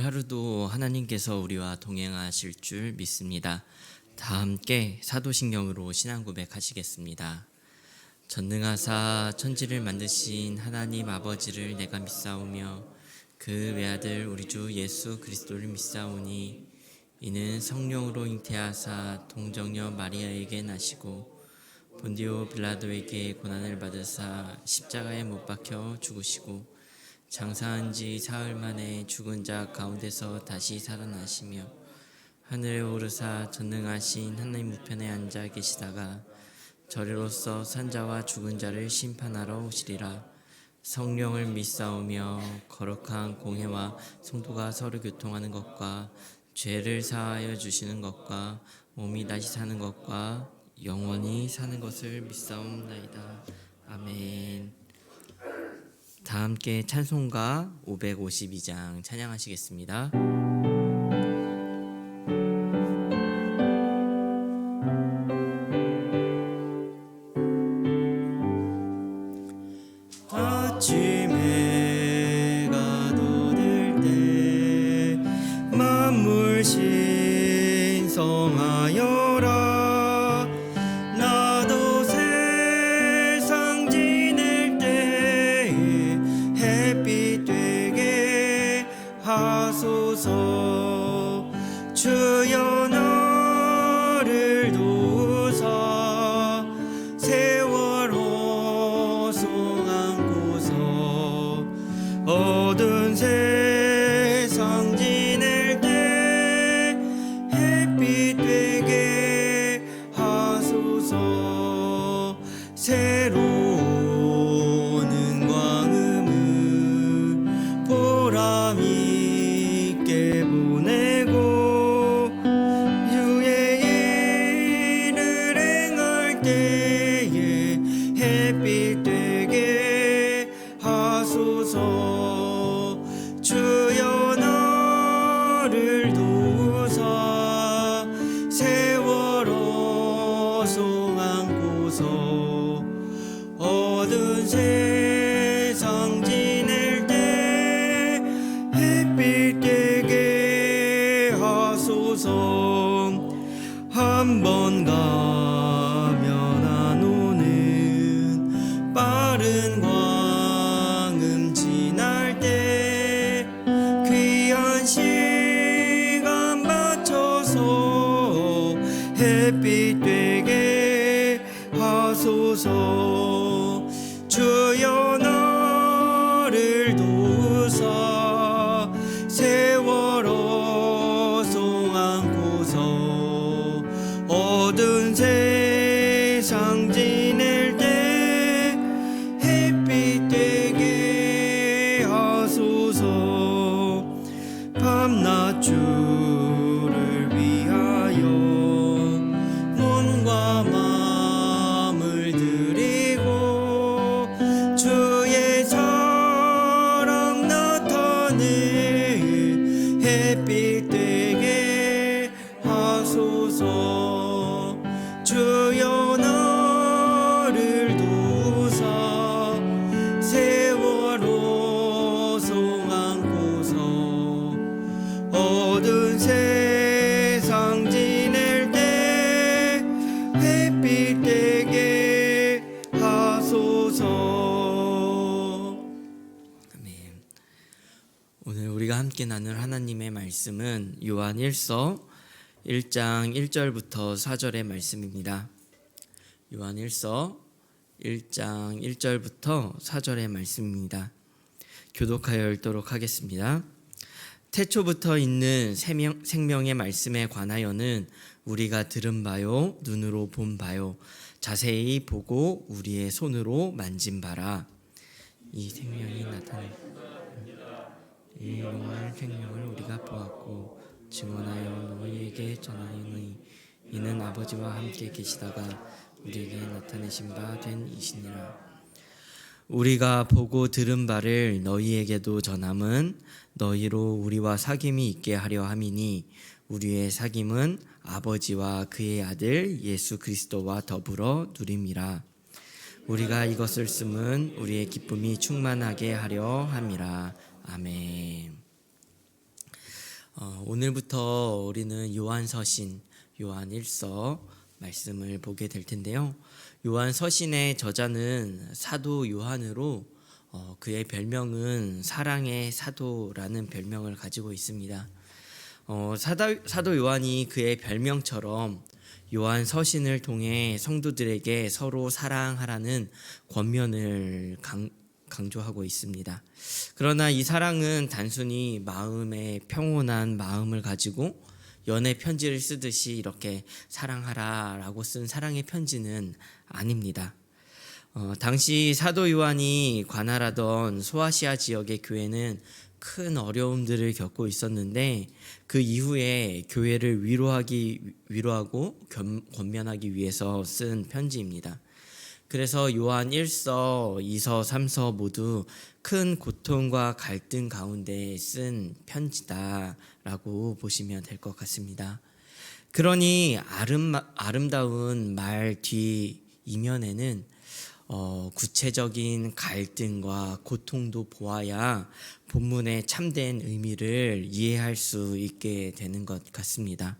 하루도 하나님께서 우리와 동행하실 줄 믿습니다. 다 함께 사도신경으로 신앙 고백하시겠습니다. 전능하사 천지를 만드신 하나님 아버지를 내가 믿사오며 그 외아들 우리 주 예수 그리스도를 믿사오니 이는 성령으로 잉태하사 동정녀 마리아에게 나시고 본디오 빌라도에게 고난을 받으사 십자가에 못 박혀 죽으시고 장사한 지 사흘 만에 죽은 자 가운데서 다시 살아나시며 하늘에 오르사 전능하신 하나님 우편에 앉아 계시다가 저리로서 산자와 죽은 자를 심판하러 오시리라. 성령을 믿사오며 거룩한 공회와 성도가 서로 교통하는 것과 죄를 사하여 주시는 것과 몸이 다시 사는 것과 영원히 사는 것을 믿사옵나이다. 아멘. 다 함께 찬송가 552장 찬양하시겠습니다. 아침에 해가 돋을 때 만물 신성하여라. 나도 세상 지낼 때에 햇빛 되게 하소서. 주여 나를 도우사 세월 호송한고서 어두운 세상 지낼 때 햇빛 되게 하소서. 새로운 광음을 보람 있게 보내고 주의 일을 행할 때에 햇빛 되게 하소서. 주여 나를 도우사 세월 호송한고서 어두운 세상 지낼 때 햇빛 되게 하소서. 한 번 가면 안 오는 빠른 광음 지날 때 귀한 시간 맞춰서 햇빛 되게 하소서. 주여 나를 도우사 세월 호송한고서 어두운 세상 지낼 때 햇빛 되게 하소서. 밤낮 주를 위하여 몸과 마음을 드리고 주의 사랑 나타내 햇빛 되게 하소서. 주여 나를 도우사 세월 호송한고서 어두운 세상 지낼 때 햇빛 되게 하소서. 아멘. 오늘 우리가 함께 나눌 하나님의 말씀은 요한 1서 1장 1절부터 4절의 말씀입니다. 요한 1서 1장 1절부터 4절의 말씀입니다. 교독하여 읽도록 하겠습니다. 태초부터 있는 생명의 말씀에 관하여는 우리가 들은 바요 눈으로 본 바요 자세히 보고 우리의 손으로 만진 바라. 이 생명이 나타내 이 영원한 생명을 우리가 보았고 증언하여 너희에게 전하노니 이는 아버지와 함께 계시다가 우리에게 나타내신 바 된 이시니라. 우리가 보고 들은 바를 너희에게도 전함은 너희로 우리와 사귐이 있게 하려 함이니 우리의 사귐은 아버지와 그의 아들 예수 그리스도와 더불어 누림이라. 우리가 이것을 쓰면 우리의 기쁨이 충만하게 하려 함이라. 아멘. 오늘부터 우리는 요한서신, 요한 1서 말씀을 보게 될 텐데요. 요한 서신의 저자는 사도 요한으로 그의 별명은 사랑의 사도라는 별명을 가지고 있습니다. 사도 요한이 그의 별명처럼 요한 서신을 통해 성도들에게 서로 사랑하라는 권면을 강조하고 있습니다. 그러나 이 사랑은 단순히 마음의 평온한 마음을 가지고 연애 편지를 쓰듯이 이렇게 사랑하라라고 쓴 사랑의 편지는 아닙니다. 당시 사도 요한이 관할하던 소아시아 지역의 교회는 큰 어려움들을 겪고 있었는데 그 이후에 교회를 위로하고 권면하기 위해서 쓴 편지입니다. 그래서 요한 1서, 2서, 3서 모두 큰 고통과 갈등 가운데 쓴 편지다라고 보시면 될 것 같습니다. 그러니 아름다운 말 뒤 이면에는 구체적인 갈등과 고통도 보아야 본문의 참된 의미를 이해할 수 있게 되는 것 같습니다.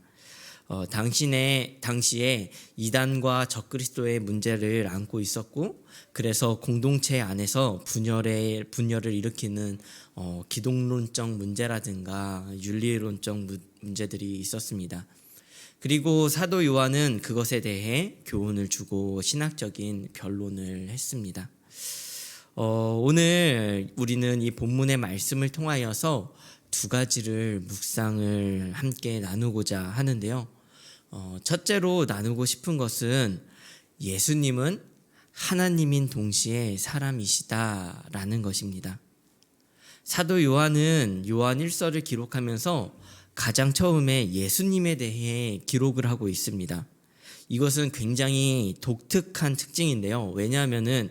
당시에 이단과 적그리스도의 문제를 안고 있었고, 그래서 공동체 안에서 분열을 일으키는 기독론적 문제라든가 윤리론적 문제들이 있었습니다. 그리고 사도 요한은 그것에 대해 교훈을 주고 신학적인 변론을 했습니다. 오늘 우리는 이 본문의 말씀을 통하여서 두 가지를 묵상을 함께 나누고자 하는데요. 첫째로 나누고 싶은 것은 예수님은 하나님인 동시에 사람이시다라는 것입니다. 사도 요한은 요한 1서를 기록하면서 가장 처음에 예수님에 대해 기록을 하고 있습니다. 이것은 굉장히 독특한 특징인데요. 왜냐하면은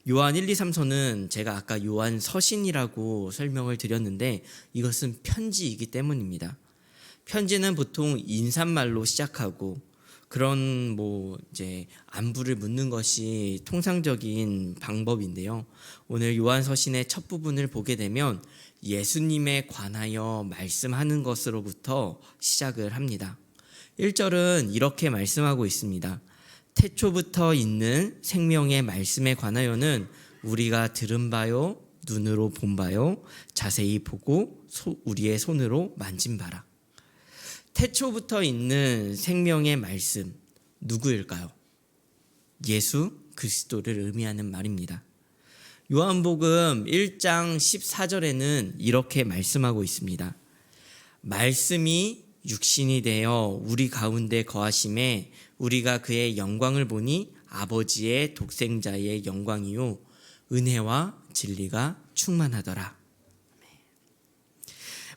요한 1, 2, 3서는 제가 아까 요한 서신이라고 설명을 드렸는데 이것은 편지이기 때문입니다. 편지는 보통 인사말로 시작하고 그런 이제 안부를 묻는 것이 통상적인 방법인데요. 오늘 요한서신의 첫 부분을 보게 되면 예수님에 관하여 말씀하는 것으로부터 시작을 합니다. 1절은 이렇게 말씀하고 있습니다. 태초부터 있는 생명의 말씀에 관하여는 우리가 들은 바요, 눈으로 본 바요, 자세히 보고 우리의 손으로 만진 바라. 태초부터 있는 생명의 말씀, 누구일까요? 예수 그리스도를 의미하는 말입니다. 요한복음 1장 14절에는 이렇게 말씀하고 있습니다. 말씀이 육신이 되어 우리 가운데 거하심에 우리가 그의 영광을 보니 아버지의 독생자의 영광이요 은혜와 진리가 충만하더라.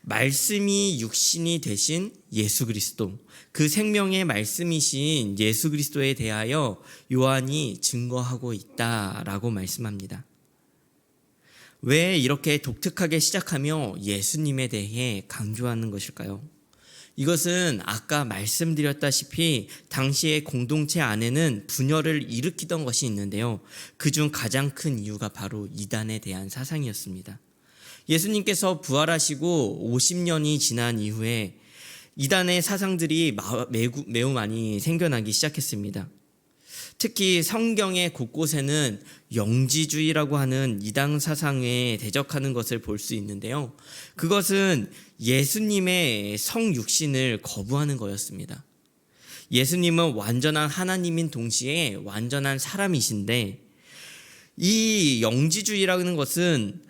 말씀이 육신이 되신 예수 그리스도, 그 생명의 말씀이신 예수 그리스도에 대하여 요한이 증거하고 있다라고 말씀합니다. 왜 이렇게 독특하게 시작하며 예수님에 대해 강조하는 것일까요? 이것은 아까 말씀드렸다시피 당시의 공동체 안에는 분열을 일으키던 것이 있는데요. 그중 가장 큰 이유가 바로 이단에 대한 사상이었습니다. 예수님께서 부활하시고 50년이 지난 이후에 이단의 사상들이 매우 많이 생겨나기 시작했습니다. 특히 성경의 곳곳에는 영지주의라고 하는 이단 사상에 대적하는 것을 볼 수 있는데요. 그것은 예수님의 성육신을 거부하는 거였습니다. 예수님은 완전한 하나님인 동시에 완전한 사람이신데 이 영지주의라는 것은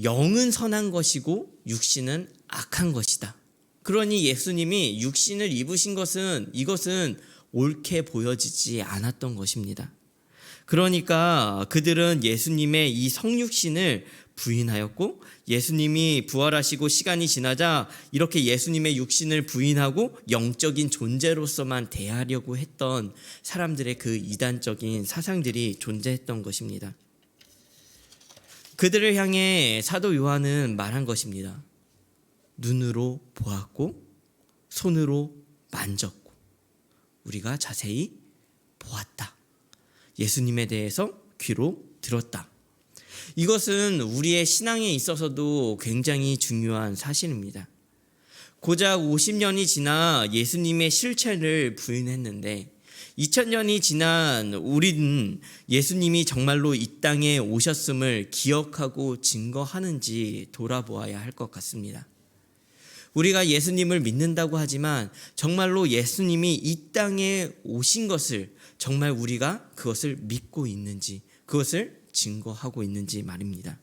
영은 선한 것이고 육신은 악한 것이다. 그러니 예수님이 육신을 입으신 이것은 옳게 보여지지 않았던 것입니다. 그러니까 그들은 예수님의 이 성육신을 부인하였고 예수님이 부활하시고 시간이 지나자 이렇게 예수님의 육신을 부인하고 영적인 존재로서만 대하려고 했던 사람들의 그 이단적인 사상들이 존재했던 것입니다. 그들을 향해 사도 요한은 말한 것입니다. 눈으로 보았고 손으로 만졌고 우리가 자세히 보았다. 예수님에 대해서 귀로 들었다. 이것은 우리의 신앙에 있어서도 굉장히 중요한 사실입니다. 고작 50년이 지나 예수님의 실체를 부인했는데 2000년이 지난 우리는 예수님이 정말로 이 땅에 오셨음을 기억하고 증거하는지 돌아보아야 할 것 같습니다. 우리가 예수님을 믿는다고 하지만 정말로 예수님이 이 땅에 오신 것을 정말 우리가 그것을 믿고 있는지, 그것을 증거하고 있는지 말입니다.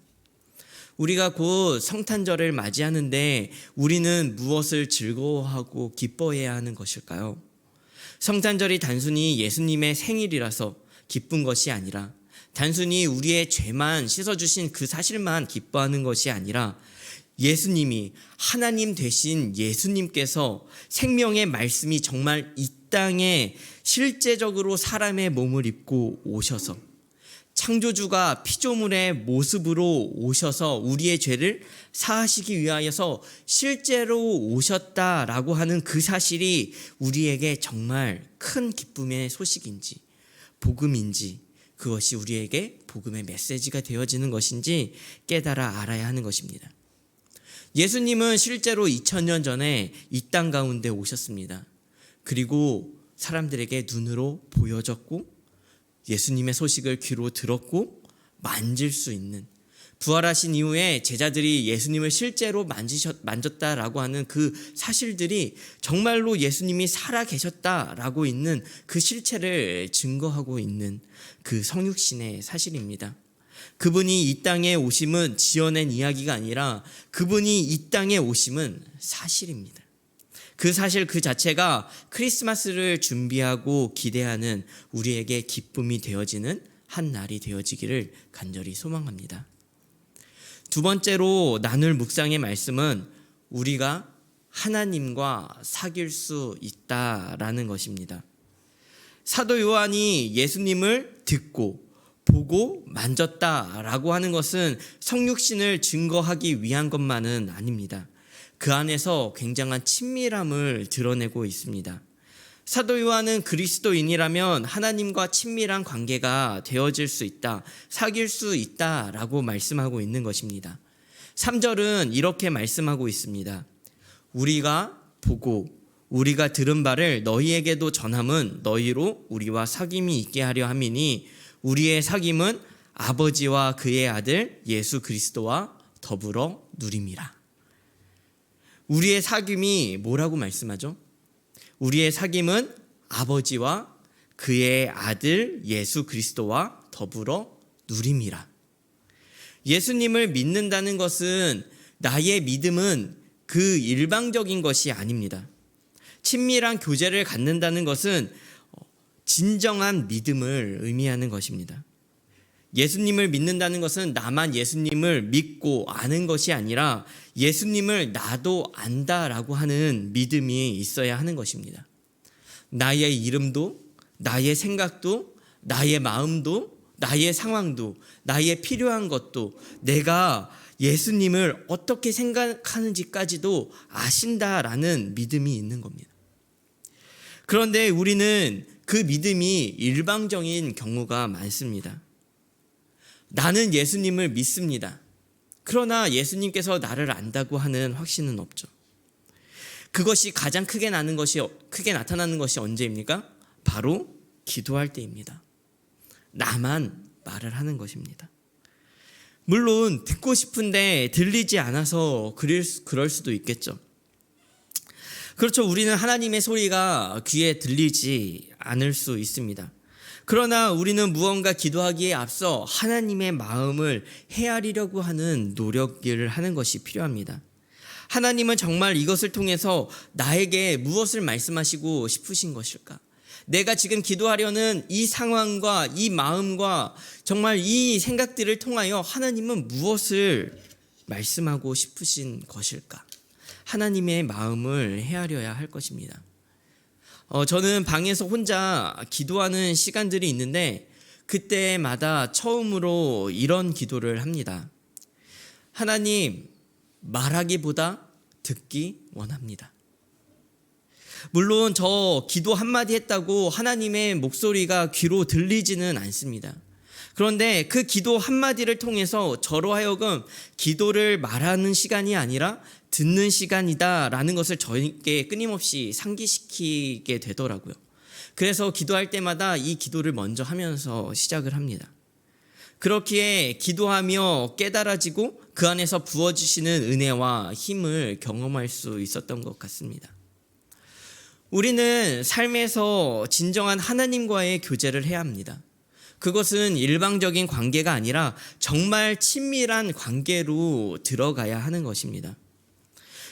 우리가 곧 성탄절을 맞이하는데 우리는 무엇을 즐거워하고 기뻐해야 하는 것일까요? 성탄절이 단순히 예수님의 생일이라서 기쁜 것이 아니라, 단순히 우리의 죄만 씻어주신 그 사실만 기뻐하는 것이 아니라, 예수님이, 하나님 되신 예수님께서 생명의 말씀이 정말 이 땅에 실제적으로 사람의 몸을 입고 오셔서 창조주가 피조물의 모습으로 오셔서 우리의 죄를 사하시기 위하여서 실제로 오셨다라고 하는 그 사실이 우리에게 정말 큰 기쁨의 소식인지, 복음인지, 그것이 우리에게 복음의 메시지가 되어지는 것인지 깨달아 알아야 하는 것입니다. 예수님은 실제로 2000년 전에 이 땅 가운데 오셨습니다. 그리고 사람들에게 눈으로 보여졌고 예수님의 소식을 귀로 들었고 만질 수 있는, 부활하신 이후에 제자들이 예수님을 실제로 만졌다라고 하는 그 사실들이 정말로 예수님이 살아 계셨다라고 있는 그 실체를 증거하고 있는 그 성육신의 사실입니다. 그분이 이 땅에 오심은 지어낸 이야기가 아니라 그분이 이 땅에 오심은 사실입니다. 그 사실 그 자체가 크리스마스를 준비하고 기대하는 우리에게 기쁨이 되어지는 한 날이 되어지기를 간절히 소망합니다. 두 번째로 나눌 묵상의 말씀은 우리가 하나님과 사귈 수 있다라는 것입니다. 사도 요한이 예수님을 듣고 보고 만졌다라고 하는 것은 성육신을 증거하기 위한 것만은 아닙니다. 그 안에서 굉장한 친밀함을 드러내고 있습니다. 사도 요한은 그리스도인이라면 하나님과 친밀한 관계가 되어질 수 있다, 사귈 수 있다라고 말씀하고 있는 것입니다. 3절은 이렇게 말씀하고 있습니다. 우리가 보고 우리가 들은 바를 너희에게도 전함은 너희로 우리와 사귐이 있게 하려 함이니 우리의 사귐은 아버지와 그의 아들 예수 그리스도와 더불어 누림이라. 우리의 사귐이 뭐라고 말씀하죠? 우리의 사귐은 아버지와 그의 아들 예수 그리스도와 더불어 누림이라. 예수님을 믿는다는 것은, 나의 믿음은 그 일방적인 것이 아닙니다. 친밀한 교제를 갖는다는 것은 진정한 믿음을 의미하는 것입니다. 예수님을 믿는다는 것은 나만 예수님을 믿고 아는 것이 아니라 예수님을 나도 안다라고 하는 믿음이 있어야 하는 것입니다. 나의 이름도, 나의 생각도, 나의 마음도, 나의 상황도, 나의 필요한 것도 내가 예수님을 어떻게 생각하는지까지도 아신다라는 믿음이 있는 겁니다. 그런데 우리는 그 믿음이 일방적인 경우가 많습니다. 나는 예수님을 믿습니다. 그러나 예수님께서 나를 안다고 하는 확신은 없죠. 그것이 가장 크게 나타나는 것이 언제입니까? 바로 기도할 때입니다. 나만 말을 하는 것입니다. 물론 듣고 싶은데 들리지 않아서 그럴 수도 있겠죠. 그렇죠. 우리는 하나님의 소리가 귀에 들리지 않을 수 있습니다. 그러나 우리는 무언가 기도하기에 앞서 하나님의 마음을 헤아리려고 하는 노력을 하는 것이 필요합니다. 하나님은 정말 이것을 통해서 나에게 무엇을 말씀하시고 싶으신 것일까? 내가 지금 기도하려는 이 상황과 이 마음과 정말 이 생각들을 통하여 하나님은 무엇을 말씀하고 싶으신 것일까? 하나님의 마음을 헤아려야 할 것입니다. 저는 방에서 혼자 기도하는 시간들이 있는데 그때마다 처음으로 이런 기도를 합니다. 하나님, 말하기보다 듣기 원합니다. 물론 저 기도 한마디 했다고 하나님의 목소리가 귀로 들리지는 않습니다. 그런데 그 기도 한마디를 통해서 저로 하여금 기도를 말하는 시간이 아니라 듣는 시간이다라는 것을 저에게 끊임없이 상기시키게 되더라고요. 그래서 기도할 때마다 이 기도를 먼저 하면서 시작을 합니다. 그렇기에 기도하며 깨달아지고 그 안에서 부어주시는 은혜와 힘을 경험할 수 있었던 것 같습니다. 우리는 삶에서 진정한 하나님과의 교제를 해야 합니다. 그것은 일방적인 관계가 아니라 정말 친밀한 관계로 들어가야 하는 것입니다.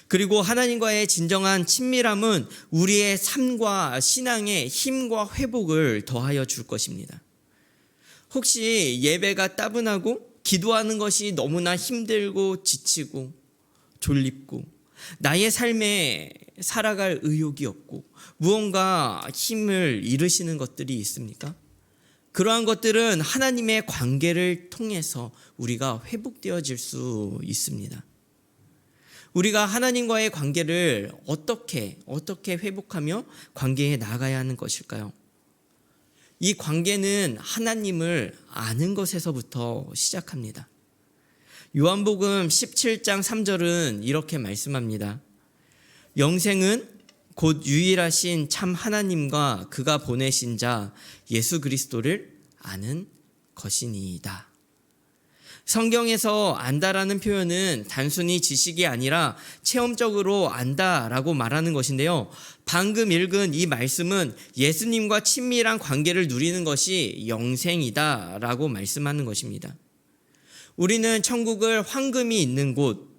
그리고 하나님과의 진정한 친밀함은 우리의 삶과 신앙에 힘과 회복을 더하여 줄 것입니다. 혹시 예배가 따분하고 기도하는 것이 너무나 힘들고 지치고 졸립고 나의 삶에 살아갈 의욕이 없고 무언가 힘을 잃으시는 것들이 있습니까? 그러한 것들은 하나님의 관계를 통해서 우리가 회복되어질 수 있습니다. 우리가 하나님과의 관계를 어떻게 회복하며 관계에 나아가야 하는 것일까요? 이 관계는 하나님을 아는 것에서부터 시작합니다. 요한복음 17장 3절은 이렇게 말씀합니다. 영생은 곧 유일하신 참 하나님과 그가 보내신 자 예수 그리스도를 아는 것이니이다. 성경에서 안다라는 표현은 단순히 지식이 아니라 체험적으로 안다라고 말하는 것인데요. 방금 읽은 이 말씀은 예수님과 친밀한 관계를 누리는 것이 영생이다라고 말씀하는 것입니다. 우리는 천국을 황금이 있는 곳,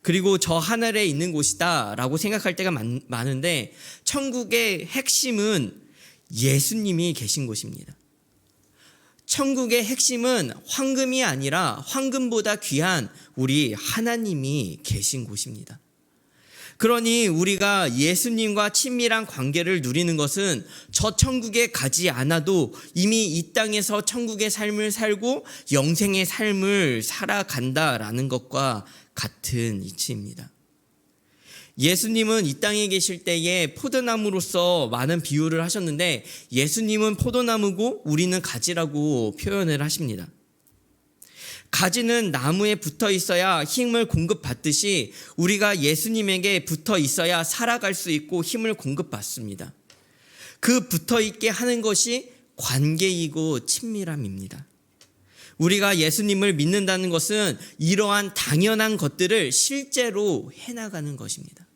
그리고 저 하늘에 있는 곳이다라고 생각할 때가 많은데 천국의 핵심은 예수님이 계신 곳입니다. 천국의 핵심은 황금이 아니라 황금보다 귀한 우리 하나님이 계신 곳입니다. 그러니 우리가 예수님과 친밀한 관계를 누리는 것은 저 천국에 가지 않아도 이미 이 땅에서 천국의 삶을 살고 영생의 삶을 살아간다라는 것과 같은 이치입니다. 예수님은 이 땅에 계실 때에 포도나무로서 많은 비유를 하셨는데 예수님은 포도나무고 우리는 가지라고 표현을 하십니다. 가지는 나무에 붙어 있어야 힘을 공급받듯이 우리가 예수님에게 붙어 있어야 살아갈 수 있고 힘을 공급받습니다. 그 붙어 있게 하는 것이 관계이고 친밀함입니다. 우리가 예수님을 믿는다는 것은 이러한 당연한 것들을 실제로 해나가는 것입니다.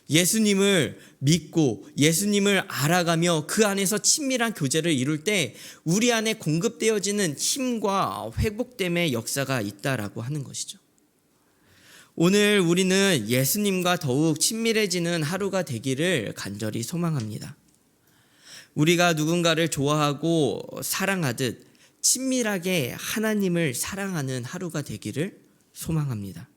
예수님을 믿고 예수님을 알아가며 그 안에서 친밀한 교제를 이룰 때 우리 안에 공급되어지는 힘과 회복됨의 역사가 있다라고 하는 것이죠. 오늘 우리는 예수님과 더욱 친밀해지는 하루가 되기를 간절히 소망합니다. 우리가 누군가를 좋아하고 사랑하듯 친밀하게 하나님을 사랑하는 하루가 되기를 소망합니다.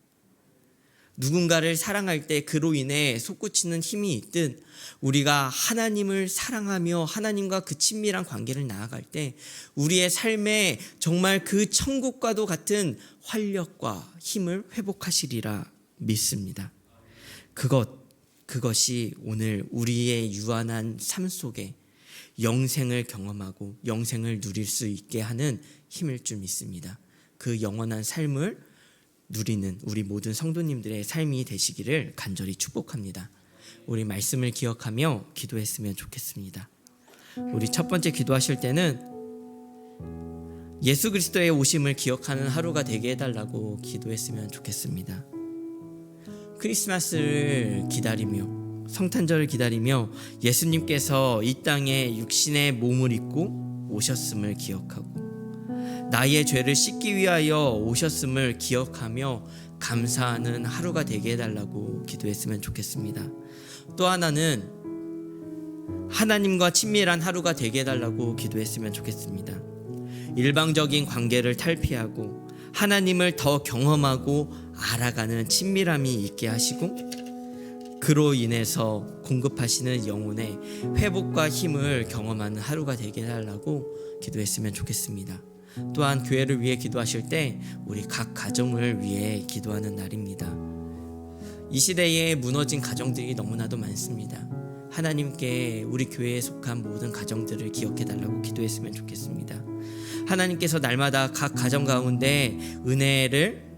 누군가를 사랑할 때 그로 인해 솟구치는 힘이 있듯 우리가 하나님을 사랑하며 하나님과 그 친밀한 관계를 나아갈 때 우리의 삶에 정말 그 천국과도 같은 활력과 힘을 회복하시리라 믿습니다. 그것이 오늘 우리의 유한한 삶 속에 영생을 경험하고 영생을 누릴 수 있게 하는 힘일 줄 믿습니다. 그 영원한 삶을 누리는 우리 모든 성도님들의 삶이 되시기를 간절히 축복합니다. 우리 말씀을 기억하며 기도했으면 좋겠습니다. 우리 첫 번째 기도하실 때는 예수 그리스도의 오심을 기억하는 하루가 되게 해달라고 기도했으면 좋겠습니다. 크리스마스를 기다리며 성탄절을 기다리며 예수님께서 이 땅에 육신의 몸을 입고 오셨음을 기억하고 나의 죄를 씻기 위하여 오셨음을 기억하며 감사하는 하루가 되게 해달라고 기도했으면 좋겠습니다. 또 하나는 하나님과 친밀한 하루가 되게 해달라고 기도했으면 좋겠습니다. 일방적인 관계를 탈피하고 하나님을 더 경험하고 알아가는 친밀함이 있게 하시고 그로 인해서 공급하시는 영혼의 회복과 힘을 경험하는 하루가 되게 해달라고 기도했으면 좋겠습니다. 또한 교회를 위해 기도하실 때 우리 각 가정을 위해 기도하는 날입니다. 이 시대에 무너진 가정들이 너무나도 많습니다. 하나님께 우리 교회에 속한 모든 가정들을 기억해달라고 기도했으면 좋겠습니다. 하나님께서 날마다 각 가정 가운데 은혜를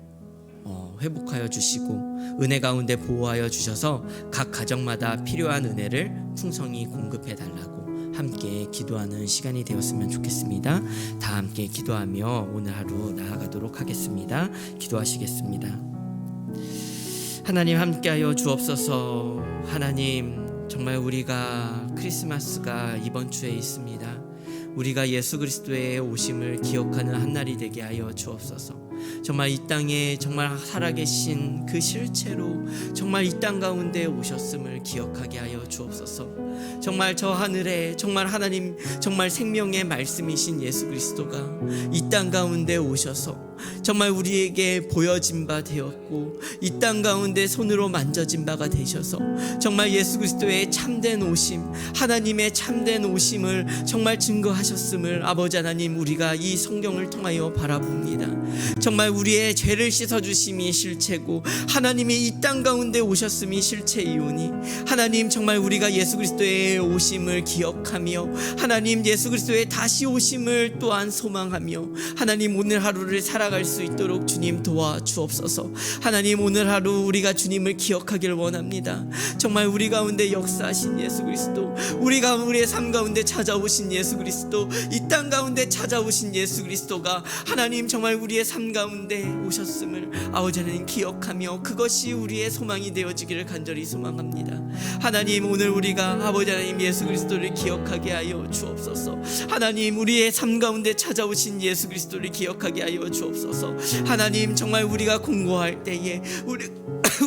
회복하여 주시고 은혜 가운데 보호하여 주셔서 각 가정마다 필요한 은혜를 풍성히 공급해 달라고 함께 기도하는 시간이 되었으면 좋겠습니다. 다 함께 기도하며 오늘 하루 나아가도록 하겠습니다. 기도하시겠습니다. 하나님 함께하여 주옵소서. 하나님 정말 우리가 크리스마스가 이번 주에 있습니다. 우리가 예수 그리스도의 오심을 기억하는 한 날이 되게 하여 주옵소서. 정말 이 땅에 정말 살아계신 그 실체로 정말 이 땅 가운데 오셨음을 기억하게 하여 주옵소서. 정말 저 하늘에 정말 하나님 정말 생명의 말씀이신 예수 그리스도가 이 땅 가운데 오셔서 정말 우리에게 보여진 바 되었고 이 땅 가운데 손으로 만져진 바가 되셔서 정말 예수 그리스도의 참된 오심, 하나님의 참된 오심을 정말 증거하셨음을 아버지 하나님 우리가 이 성경을 통하여 바라봅니다. 정말 우리의 죄를 씻어주심이 실체고 하나님이 이 땅 가운데 오셨음이 실체이오니 하나님 정말 우리가 예수 그리스도의 오심을 기억하며 하나님 예수 그리스도의 다시 오심을 또한 소망하며 하나님 오늘 하루를 살아갈 수 있도록 주님 도와주옵소서. 하나님 오늘 하루 우리가 주님을 기억하길 원합니다. 정말 우리 가운데 역사하신 예수 그리스도, 우리가 우리의 삶 가운데 찾아오신 예수 그리스도, 이 땅 가운데 찾아오신 예수 그리스도가 하나님 정말 우리의 삶 가운데 오셨음을 아버지 하나님 기억하며 그것이 우리의 소망이 되어지기를 간절히 소망합니다. 하나님 오늘 우리가 아버지 하나님 예수 그리스도를 기억하게 하여 주옵소서. 하나님 우리의 삶 가운데 찾아오신 예수 그리스도를 기억하게 하여 주옵소서. 하나님 정말 우리가 공고할 때에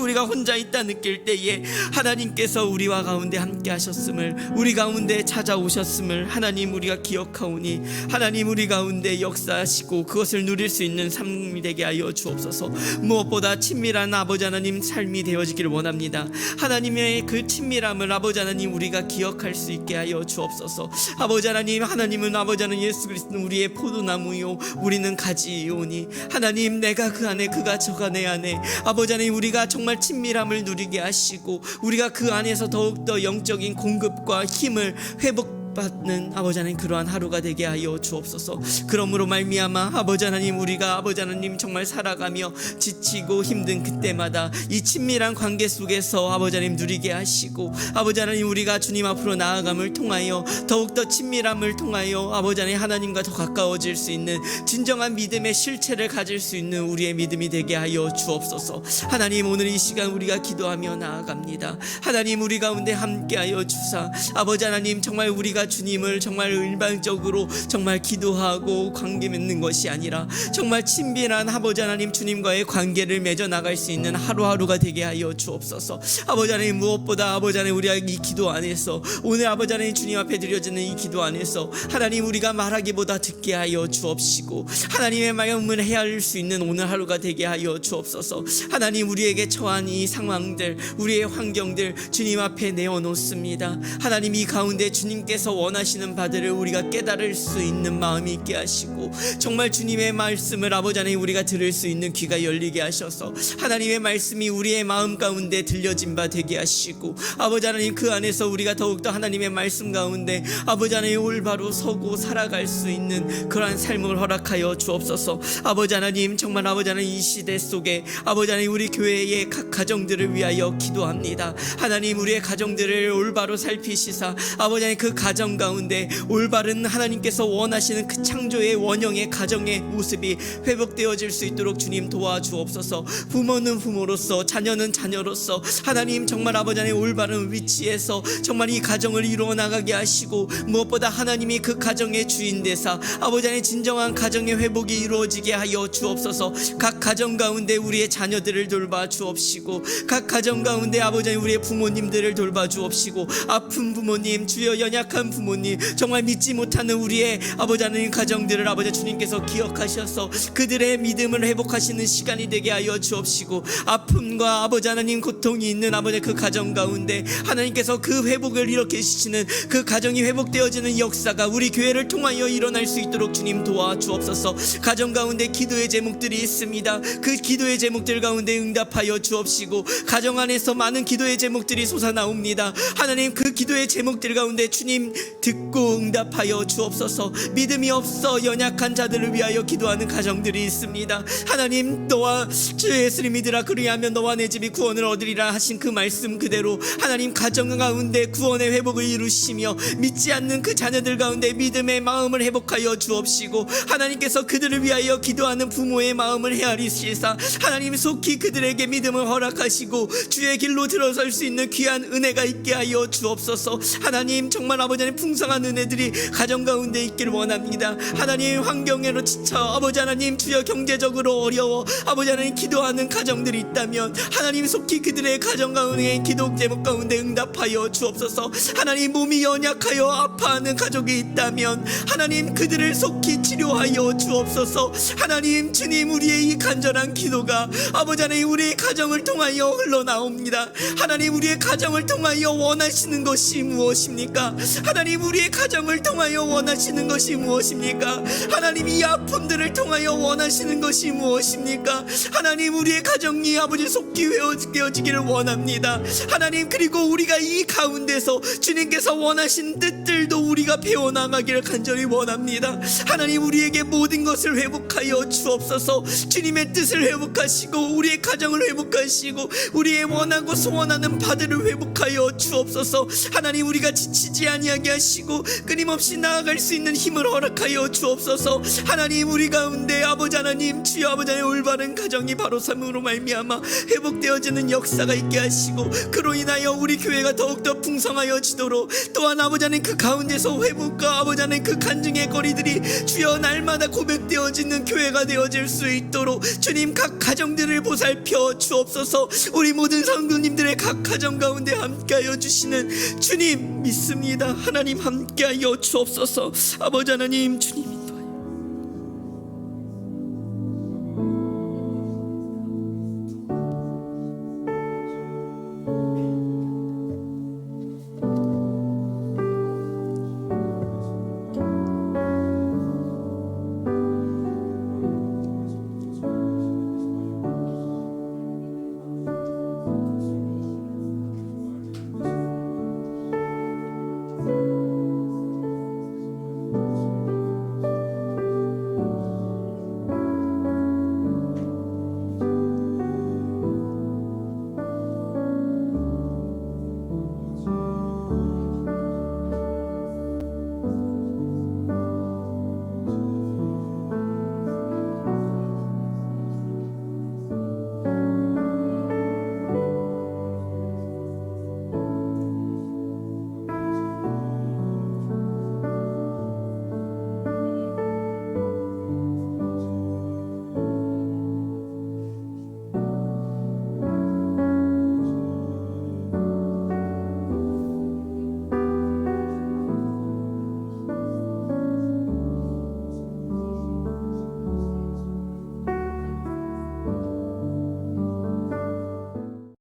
우리가 혼자 있다 느낄 때에 하나님께서 우리와 가운데 함께 하셨음을, 우리 가운데 찾아오셨음을 하나님 우리가 기억하오니 하나님 우리 가운데 역사하시고 그것을 누릴 수 있는 삶이 되게 하여 주옵소서. 무엇보다 친밀한 아버지 하나님 삶이 되어지기를 원합니다. 하나님의 그 친밀함을 아버지 하나님 우리가 기억할 수 있게 하여 주옵소서. 아버지 하나님, 하나님은 아버지 하나님 예수 그리스도는 우리의 포도나무요 우리는 가지이오니 하나님 내가 그 안에 그가 저가 내 안에 아버지 하나님 우리가 정말 친밀함을 누리게 하시고 우리가 그 안에서 더욱더 영적인 공급과 힘을 회복받는 아버지 하나님 그러한 하루가 되게 하여 주옵소서. 그러므로 말미암아 아버지 하나님 우리가 아버지 하나님 정말 살아가며 지치고 힘든 그때마다 이 친밀한 관계 속에서 아버지 하나님 누리게 하시고 아버지 하나님 우리가 주님 앞으로 나아감을 통하여 더욱더 친밀함을 통하여 아버지 하나님 하나님과 더 가까워질 수 있는 진정한 믿음의 실체를 가질 수 있는 우리의 믿음이 되게 하여 주옵소서. 하나님 오늘 이 시간 우리가 기도하며 나아갑니다. 하나님 우리 가운데 함께하여 주사 아버지 하나님 정말 우리가 주님을 정말 일방적으로 정말 기도하고 관계 맺는 것이 아니라 정말 친밀한 아버지 하나님 주님과의 관계를 맺어 나갈 수 있는 하루하루가 되게 하여 주옵소서. 아버지 하나님 무엇보다 아버지 하나님 우리가 이 기도 안에서 오늘 아버지 하나님 주님 앞에 드려지는 이 기도 안에서 하나님 우리가 말하기보다 듣게 하여 주옵시고 하나님의 마음을 헤아릴 수 있는 오늘 하루가 되게 하여 주옵소서. 하나님 우리에게 처한 이 상황들 우리의 환경들 주님 앞에 내어놓습니다. 하나님 이 가운데 주님께서 원하시는 바들을 우리가 깨달을 수 있는 마음이 있게 하시고 정말 주님의 말씀을 아버지 하나님 우리가 들을 수 있는 귀가 열리게 하셔서 하나님의 말씀이 우리의 마음 가운데 들려진 바 되게 하시고 아버지 하나님 그 안에서 우리가 더욱더 하나님의 말씀 가운데 아버지 하나님 올바로 서고 살아갈 수 있는 그러한 삶을 허락하여 주옵소서. 아버지 하나님 정말 아버지 하나님 이 시대 속에 아버지 하나님 우리 교회의 각 가정들을 위하여 기도합니다. 하나님 우리의 가정들을 올바로 살피시사 아버지 하나님 그 가정 가운데 올바른 하나님께서 원하시는 그 창조의 원형의 가정의 모습이 회복되어질 수 있도록 주님 도와주옵소서. 부모는 부모로서 자녀는 자녀로서 하나님 정말 아버지 하나님 올바른 위치에서 정말 이 가정을 이루어 나가게 하시고 무엇보다 하나님이 그 가정의 주인 되사 아버지 하나님 진정한 가정의 회복이 이루어지게 하여 주옵소서. 각 가정 가운데 우리의 자녀들을 돌봐 주옵시고 각 가정 가운데 아버지 하나님 우리의 부모님들을 돌봐 주옵시고 아픈 부모님 주여 연약한 부모님 정말 믿지 못하는 우리의 아버지 하나님 가정들을 아버지 주님께서 기억하셔서 그들의 믿음을 회복하시는 시간이 되게 하여 주옵시고 아픔과 아버지 하나님 고통이 있는 아버지 그 가정 가운데 하나님께서 그 회복을 일으키시는 그 가정이 회복되어지는 역사가 우리 교회를 통하여 일어날 수 있도록 주님 도와주옵소서. 가정 가운데 기도의 제목들이 있습니다. 그 기도의 제목들 가운데 응답하여 주옵시고 가정 안에서 많은 기도의 제목들이 솟아나옵니다. 하나님 그 기도의 제목들 가운데 주님 듣고 응답하여 주옵소서. 믿음이 없어 연약한 자들을 위하여 기도하는 가정들이 있습니다. 하나님, 너와 주 예수를 믿으라 그리하면 너와 내 집이 구원을 얻으리라 하신 그 말씀 그대로 하나님 가정 가운데 구원의 회복을 이루시며 믿지 않는 그 자녀들 가운데 믿음의 마음을 회복하여 주옵시고, 하나님께서 그들을 위하여 기도하는 부모의 마음을 헤아리시사 하나님 속히 그들에게 믿음을 허락하시고 주의 길로 들어설 수 있는 귀한 은혜가 있게 하여 주옵소서. 하나님, 정말 아버지 하나님 풍성한 은혜들이 가정 가운데 있기를 원합니다. 하나님, 환경으로 지쳐 아버지 하나님 주여 경제적으로 어려워 아버지 하나님 기도하는 가정들이 있다면 하나님 속히 그들의 가정 가운데 기도 제목 가운데 응답하여 주옵소서. 하나님, 몸이 연약하여 아파하는 가족이 있다면 하나님 그들을 속히 치료하여 주옵소서. 하나님, 주님, 우리의 이 간절한 기도가 아버지 하나님 우리의 가정을 통하여 흘러나옵니다. 하나님, 우리의 가정을 통하여 원하시는 것이 무엇입니까? 하나님, 우리의 가정을 통하여 원하시는 것이 무엇입니까? 하나님, 이 아픔들을 통하여 원하시는 것이 무엇입니까? 하나님, 우리의 가정이 아버지 속히 회어지기를 원합니다. 하나님, 그리고 우리가 이 가운데서 주님께서 원하신 뜻들도 우리가 배워나가기를 간절히 원합니다. 하나님, 우리에게 모든 것을 회복하여 주옵소서. 주님의 뜻을 회복하시고 우리의 가정을 회복하시고 우리의 원하고 소원하는 바들을 회복하여 주옵소서. 하나님, 우리가 지치지 아니하게 하시고 끊임없이 나아갈 수 있는 힘을 허락하여 주옵소서. 하나님, 우리 가운데 아버지 하나님 주여 아버지 하나님 올바른 가정이 바로 삶으로 말미암아 회복되어지는 역사가 있게 하시고 그로 인하여 우리 교회가 더욱더 풍성하여지도록, 또한 아버지 하나님 그 가운데서 회복과 아버지 하나님 그 간증의 거리들이 주여 날마다 고백되어지는 교회가 되어질 수 있도록 주님 각 가정들을 보살펴 주옵소서. 우리 모든 성도님들의 각 가정 가운데 함께하여 주시는 주님 믿습니다. 하나님, 함께하여 주옵소서. 아버지 하나님, 주님